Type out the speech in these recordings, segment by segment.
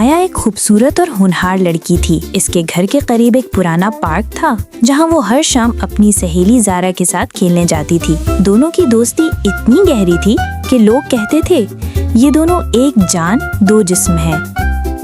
आया एक खूबसूरत और होनहार लड़की थी। इसके घर के करीब एक पुराना पार्क था जहां वो हर शाम अपनी सहेली ज़ारा के साथ खेलने जाती थी। दोनों की दोस्ती इतनी गहरी थी कि लोग कहते थे ये दोनों एक जान दो जिस्म है।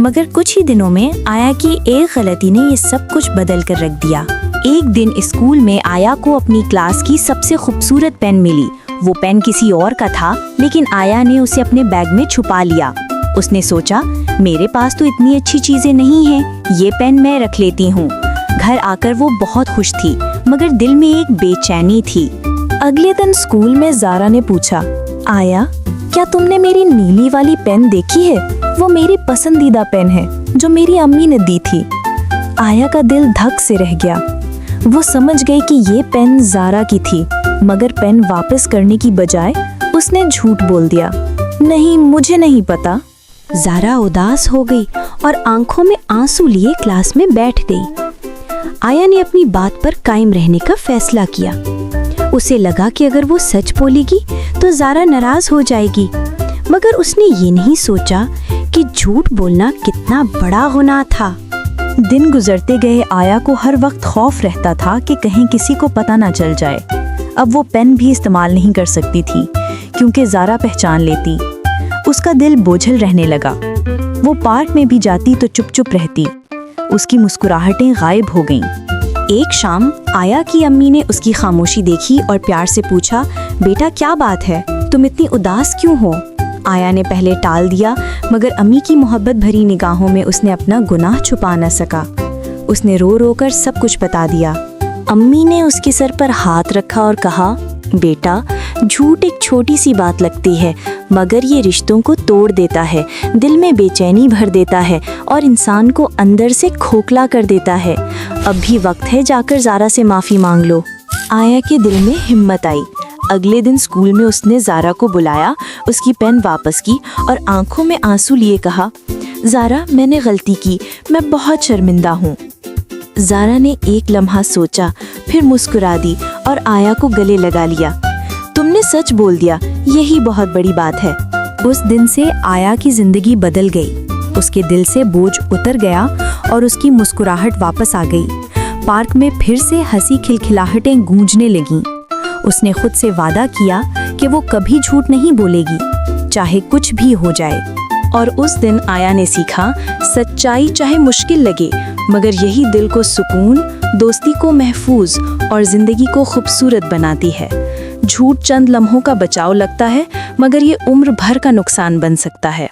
मगर कुछ ही दिनों में आया की एक गलती ने ये सब कुछ बदल कर रख दिया। एक दिन स्कूल में आया को अपनी क्लास की सबसे खूबसूरत पेन मिली। वो पेन किसी और का था, लेकिन आया ने उसे अपने बैग में छुपा लिया। उसने सोचा मेरे पास तो इतनी अच्छी चीजें नहीं हैं, ये पेन मैं रख लेती हूँ। घर आकर वो बहुत खुश थी, मगर दिल में एक बेचैनी थी। अगले दिन स्कूल में ज़ारा ने पूछा, आया क्या तुमने मेरी नीली वाली पेन देखी है? वो मेरी पसंदीदा पेन है जो मेरी अम्मी ने दी थी। आया का दिल धक से रह गया। वो समझ गई कि ये पेन ज़ारा की थी, मगर पेन वापस करने की बजाय उसने झूठ बोल दिया। नहीं, मुझे नहीं पता। ज़ारा उदास हो गई और आंखों में आंसू लिए क्लास में बैठ गई। आया ने अपनी बात पर कायम रहने का फैसला किया। उसे लगा कि अगर वो सच बोलेगी तो ज़ारा नाराज हो जाएगी, मगर उसने ये नहीं सोचा कि झूठ बोलना कितना बड़ा गुनाह था। दिन गुजरते गए आया को हर वक्त खौफ रहता था कि कहीं किसी को पता ना चल जाए। अब वो पेन भी इस्तेमाल नहीं कर सकती थी क्योंकि ज़ारा पहचान लेती। उसका दिल बोझल रहने लगा। वो पार्क में भी जाती तो चुप चुप रहती। उसकी मुस्कुराहटें गायब हो गईं। एक शाम आया की अम्मी ने उसकी खामोशी देखी और प्यार से पूछा, बेटा क्या बात है, तुम इतनी उदास क्यों हो? आया ने पहले टाल दिया, मगर अम्मी की मोहब्बत भरी निगाहों में उसने अपना गुनाह छुपा न सका। उसने रो रो कर सब कुछ बता दिया। अम्मी ने उसके सर पर हाथ रखा और कहा, बेटा झूठ एक छोटी सी बात लगती है, मगर ये रिश्तों को तोड़ देता है, दिल में बेचैनी भर देता है और इंसान को अंदर से खोखला कर देता है। अब भी वक्त है जाकर ज़ारा से माफ़ी मांग लो। आया के दिल में हिम्मत आई। अगले दिन स्कूल में उसने ज़ारा को बुलाया, उसकी पेन वापस की और आंखों में आंसू लिए कहा, ज़ारा मैंने गलती की, मैं बहुत शर्मिंदा हूँ। ज़ारा ने एक लम्हा सोचा, फिर मुस्कुरा दी और आया को गले लगा लिया। तुमने सच बोल दिया, यही बहुत बड़ी बात है। उस दिन से आया की जिंदगी बदल गई। उसके दिल से बोझ उतर गया और उसकी मुस्कुराहट वापस आ गई। पार्क में फिर से हंसी खिलखिलाहटें गूंजने लगीं। उसने खुद से वादा किया कि वो कभी झूठ नहीं बोलेगी, चाहे कुछ भी हो जाए। और उस दिन आया ने सीखा, सच्चाई चाहे मुश्किल लगे, मगर यही दिल को सुकून, दोस्ती को महफूज और जिंदगी को खूबसूरत बनाती है। झूठ चंद लम्हों का बचाव लगता है, मगर ये उम्र भर का नुकसान बन सकता है।